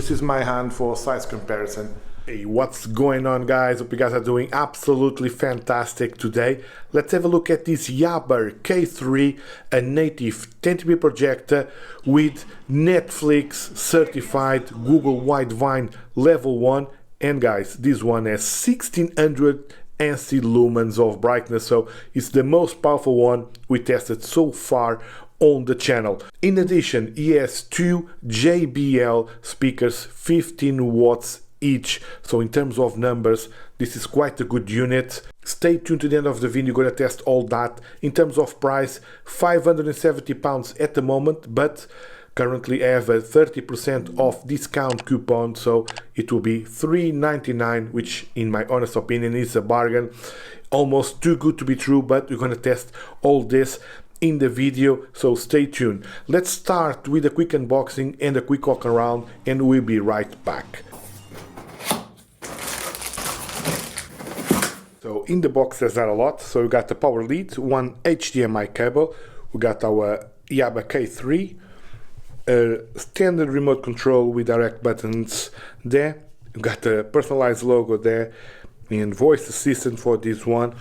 this is my hand for size comparison. Hey, what's going on, guys? Hope you guys are doing absolutely fantastic today. Let's have a look at this Yaber K3, a native 1080p projector with Netflix certified Google Widevine level 1. And guys, this one has 1600 ANSI lumens of brightness, so it's the most powerful one we tested so far on the channel. In addition, he has two JBL speakers, 15 watts each, so in terms of numbers this is quite a good unit. Stay tuned to the end of the video, gonna test all that. In terms of price, £570 at the moment, but currently I have a 30% off discount coupon, so it will be £399, which in my honest opinion is a bargain. Almost too good to be true, but we're gonna test all this in the video, so stay tuned. Let's start with a quick unboxing and a quick walk around, and we'll be right back. So in the box there's not a lot. So we got the power lead, one HDMI cable, we got our Yaber K3, a standard remote control with direct buttons there, we got the personalized logo there, and voice assistant for this one.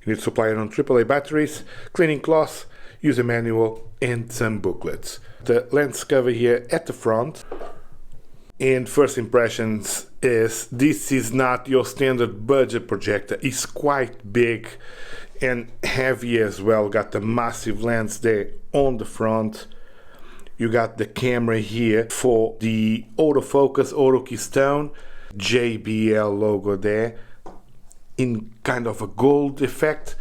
You need to supply it on AAA batteries, cleaning cloth, user manual, and some booklets. The lens cover here at the front. And first impressions is this is not your standard budget projector. It's quite big and heavy as well. Got the massive lens there on the front. You got the camera here for the autofocus, auto keystone, JBL logo there in kind of a gold effect.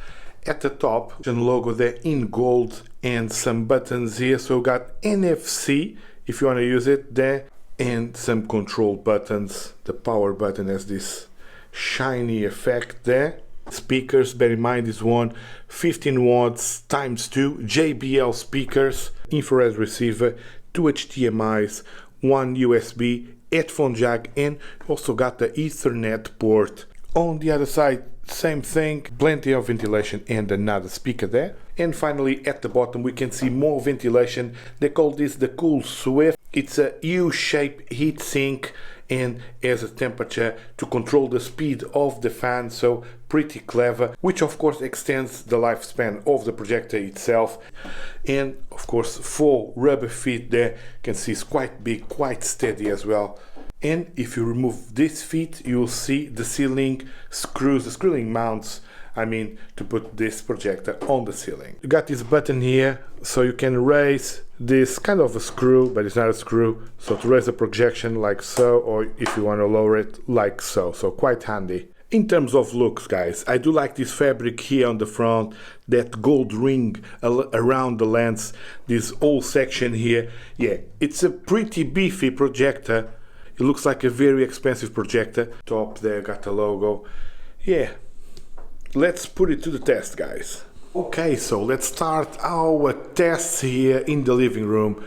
At the top, and logo there in gold, and some buttons here. So we got NFC if you want to use it there, and some control buttons. The power button has this shiny effect there. Speakers, bear in mind this one 15 watts times 2 JBL speakers, infrared receiver, 2 HDMIs, 1 USB, headphone jack, and also got the Ethernet port. On the other side, same thing, plenty of ventilation and another speaker there. And finally at the bottom we can see more ventilation. They call this the Cool Swift. It's a U-shaped heat sink and has a temperature to control the speed of the fan, so pretty clever, which of course extends the lifespan of the projector itself. And of course 4 rubber feet there, you can see it's quite big, quite steady as well. And if you remove this feet, you'll see the ceiling screws, the screwing mounts, I mean, to put this projector on the ceiling. You got this button here, so you can raise this kind of a screw, but it's not a screw, so to raise the projection like so, or if you want to lower it like so, so quite handy. In terms of looks, guys, I do like this fabric here on the front, that gold ring around the lens, this whole section here. Yeah, it's a pretty beefy projector. It looks like a very expensive projector. Top there, got the logo. Yeah, let's put it to the test, guys. Okay, so let's start our tests here in the living room.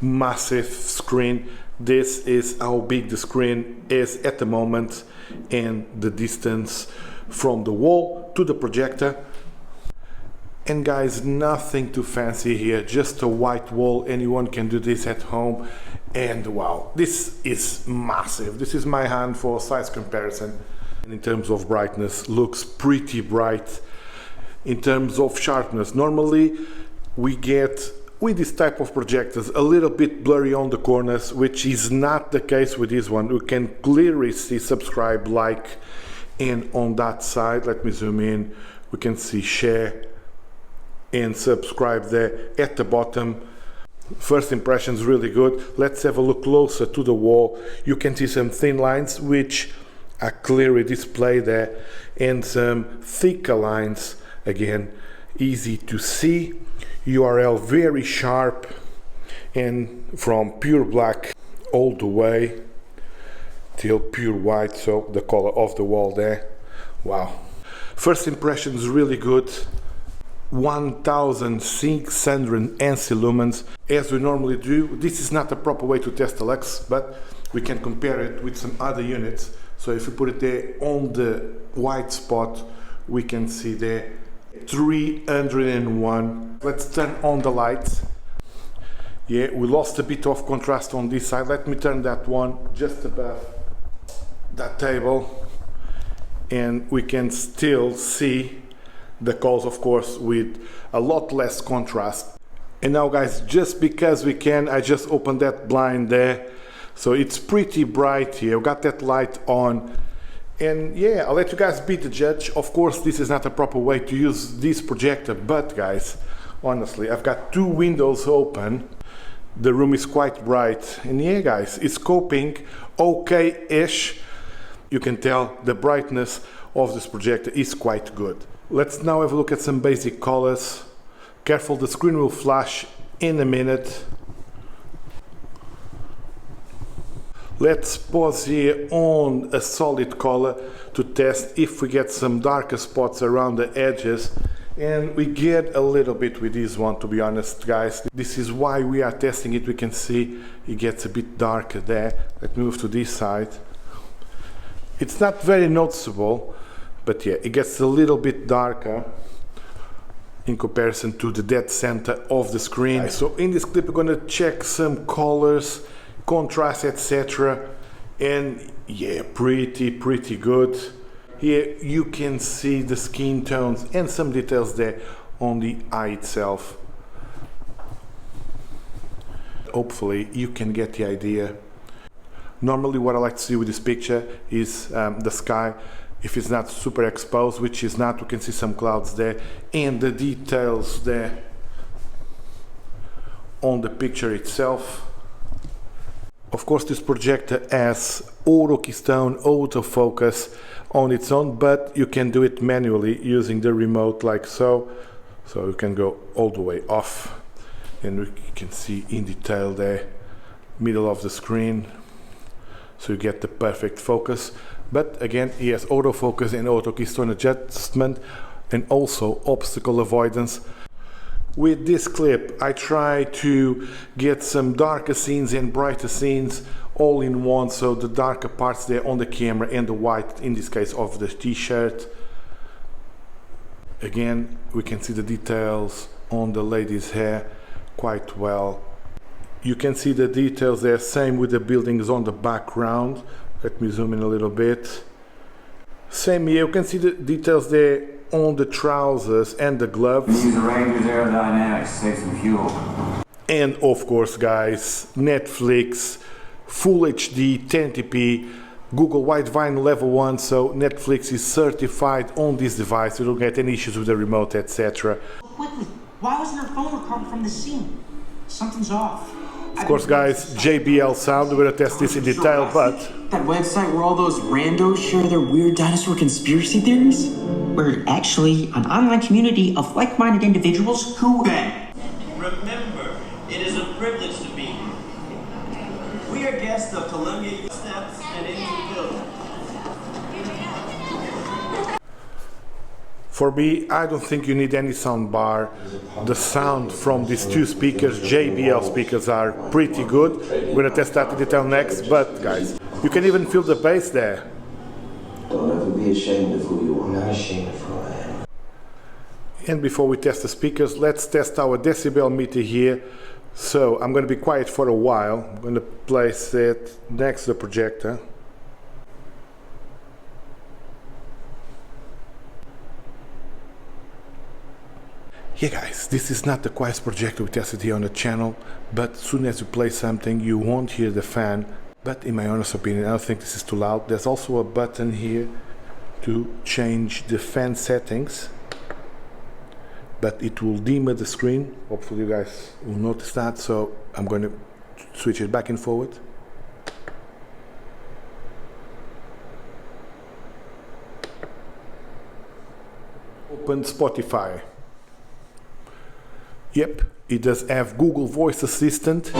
Massive screen. This is how big the screen is at the moment, and the distance from the wall to the projector. And guys, nothing too fancy here, just a white wall. Anyone can do this at home. And wow, this is massive. This is my hand for size comparison. And in terms of brightness, looks pretty bright. In terms of sharpness, normally we get with this type of projectors a little bit blurry on the corners, which is not the case with this one. We can clearly see subscribe, like, and on that side, let me zoom in, we can see share and subscribe there at the bottom. First impressions really good. Let's have a look closer to the wall. You can see some thin lines which are clearly displayed there, and some thicker lines, again easy to see. URL very sharp, and from pure black all the way till pure white, so the color of the wall there. Wow, first impressions really good. 1600 ANSI lumens, as we normally do. This is not a proper way to test the lux, but we can compare it with some other units. So if you put it there on the white spot, we can see there 301. Let's turn on the lights. Yeah, we lost a bit of contrast on this side. Let me turn that one just above that table, and we can still see the calls, of course, with a lot less contrast. And now guys, just because we can, I just opened that blind there, so it's pretty bright here. I've got that light on, and yeah, I'll let you guys be the judge. Of course, this is not a proper way to use this projector, but guys, honestly, I've got two windows open. The room is quite bright, and yeah guys, it's coping okay-ish. You can tell the brightness of this projector is quite good. Let's now have a look at some basic colors. Careful, the screen will flash in a minute. Let's pause here on a solid color to test if we get some darker spots around the edges. And we get a little bit with this one, to be honest guys. This is why we are testing it. We can see it gets a bit darker there. Let me move to this side. It's not very noticeable, but yeah, it gets a little bit darker in comparison to the dead center of the screen. So in this clip we're gonna check some colors, contrast, etc. And yeah, pretty good. Here you can see the skin tones and some details there on the eye itself. Hopefully you can get the idea. Normally what I like to see with this picture is the sky. If it's not super exposed, which is not, we can see some clouds there, and the details there on the picture itself. Of course, this projector has auto keystone, autofocus on its own, but you can do it manually using the remote like so. So you can go all the way off, and you can see in detail there, middle of the screen, so you get the perfect focus. But again, he has autofocus and auto keystone adjustment, and also obstacle avoidance. With this clip, I try to get some darker scenes and brighter scenes all in one, so the darker parts there on the camera and the white, in this case, of the t-shirt. Again, we can see the details on the lady's hair quite well. You can see the details there, same with the buildings on the background. Let me zoom in a little bit. Same here, you can see the details there on the trousers and the gloves. Use the Ranger's aerodynamics, save some fuel. And of course guys, Netflix, Full HD, 1080p, Google Widevine Level 1, so Netflix is certified on this device. You don't get any issues with the remote, etc. Quickly, why wasn't her phone recorded from the scene? Something's off. Of course guys, JBL sound, we're gonna test this in detail, but... That website where all those randos share their weird dinosaur conspiracy theories? We're actually an online community of like-minded individuals who... Remember, it is a privilege to be here. We are guests of Columbia Steps and into the building. For me, I don't think you need any sound bar. The sound from these two speakers, JBL speakers, are pretty good. We're gonna test that in detail next, but guys, you can even feel the bass there. Don't ever be ashamed of who you are. I'm not ashamed of who I am. And before we test the speakers, let's test our decibel meter here. So I'm going to be quiet for a while. I'm going to place it next to the projector. Yeah guys, this is not the quietest projector we tested here on the channel, but as soon as you play something you won't hear the fan. But in my honest opinion, I don't think this is too loud. There's also a button here to change the fan settings, but it will dim the screen. Hopefully you guys will notice that, so I'm going to switch it back and forward. Open Spotify. Yep, it does have Google Voice Assistant.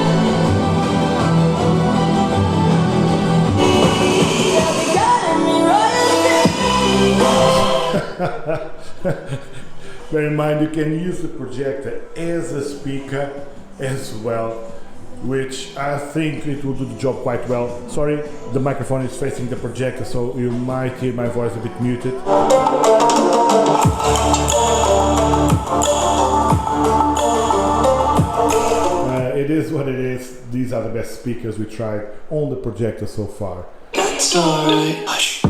Bear in mind, you can use the projector as a speaker as well, which I think it will do the job quite well. Sorry, the microphone is facing the projector, so you might hear my voice a bit muted. It is what it is. These are the best speakers we tried on the projector so far. That's alright. Hush.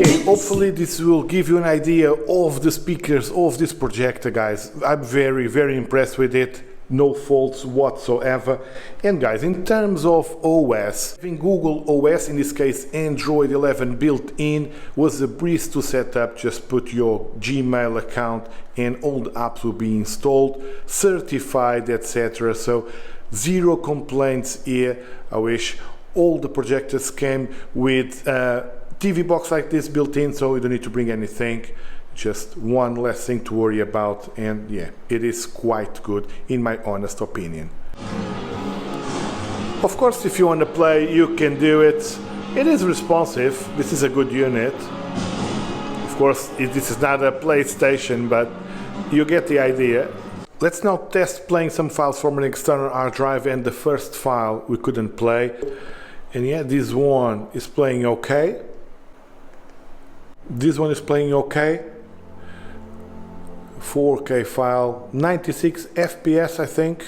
Yeah, hopefully this will give you an idea of the speakers of this projector, guys. I'm very, very impressed with it. No faults whatsoever. And guys, in terms of OS, having Google OS, in this case Android 11 built in, was a breeze to set up. Just put your Gmail account and all the apps will be installed, certified, etc. So zero complaints here. I wish all the projectors came with TV box like this built in, so you don't need to bring anything. Just one less thing to worry about, and yeah, it is quite good in my honest opinion. Of course, if you want to play, you can do it. It is responsive. This is a good unit. Of course, this is not a PlayStation, but you get the idea. Let's now test playing some files from an external hard drive, and the first file we couldn't play. And yeah, this one is playing okay. This one is playing okay. 4K file, 96 FPS I think.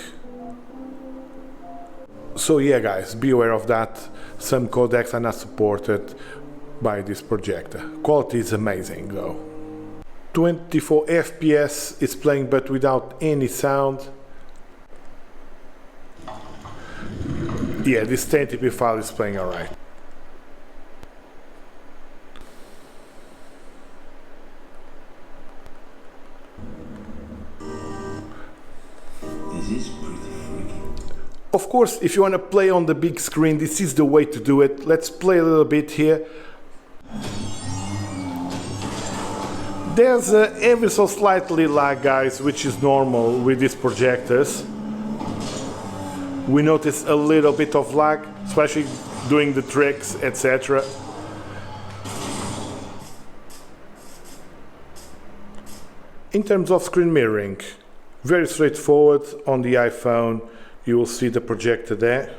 So yeah guys, be aware of that. Some codecs are not supported by this projector. Quality is amazing though. 24 FPS is playing but without any sound. Yeah, this 1080p file is playing alright. Of course, if you want to play on the big screen, this is the way to do it. Let's play a little bit here. There's ever so slightly lag, guys, which is normal with these projectors. We notice a little bit of lag, especially doing the tricks, etc. In terms of screen mirroring, very straightforward on the iPhone. You will see the projector there.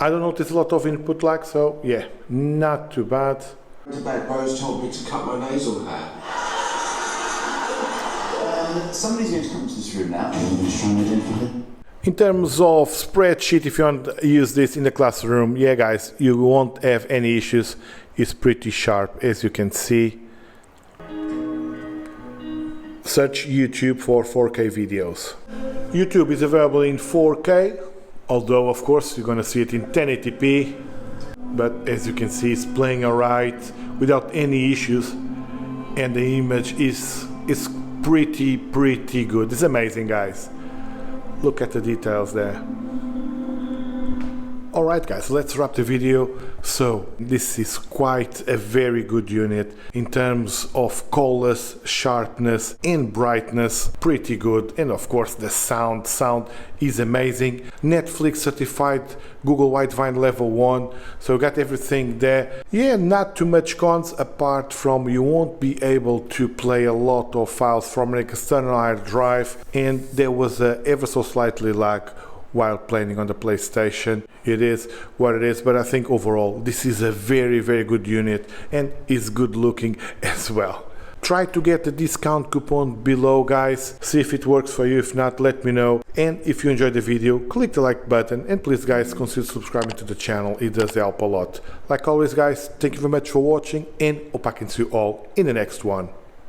I don't notice a lot of input lag, so yeah, not too bad. The bad bros told me to cut my nasal hair. Somebody's going to come to this room now. I'm just trying to identify. In terms of spreadsheet, if you want to use this in the classroom, yeah guys, you won't have any issues. It's pretty sharp, as you can see. Search YouTube for 4K videos. YouTube is available in 4K, although of course you're gonna see it in 1080p, but as you can see it's playing alright without any issues, and the image is pretty good. It's amazing, guys. Look at the details there. Alright guys, let's wrap the video. So this is quite a very good unit in terms of colors, sharpness and brightness, pretty good, and of course the sound is amazing. Netflix certified, Google Widevine level 1, so you got everything there. Yeah, not too much cons apart from you won't be able to play a lot of files from an external hard drive, and there was a ever so slightly lag while playing on the PlayStation. It is what it is, but I think overall this is a very good unit and is good looking as well. Try to get the discount coupon below, guys. See if it works for you. If not, let me know. And if you enjoyed the video, click the like button, and please guys, consider subscribing to the channel. It does help a lot. Like always guys, thank you very much for watching, and hope I can see you all in the next one.